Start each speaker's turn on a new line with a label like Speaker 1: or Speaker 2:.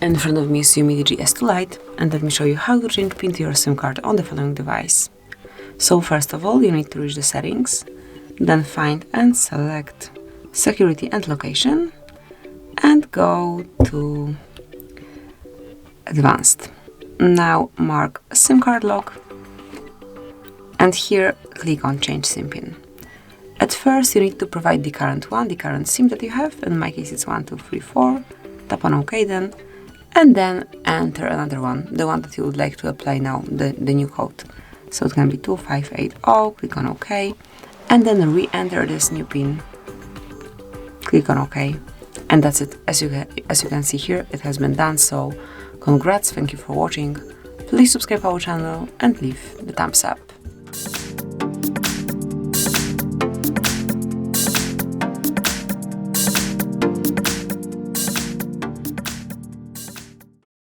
Speaker 1: In front of me is UMIDIGI S2 Lite, and let me show you how to change PIN to your SIM card on the following device. So first of all, you need to reach the settings, then find and select security and location, and go to advanced. Now mark SIM card lock, and here click on change SIM PIN. At first you need to provide the current SIM that you have. In my case it's 1234, tap on OK then, and then enter another one, the one that you would like to apply now, the new code. So it can be 2580, click on OK, and then re-enter this new PIN, click on OK, and that's it. As you can see here, it has been done. So congrats, thank you for watching, please subscribe our channel and leave the thumbs up.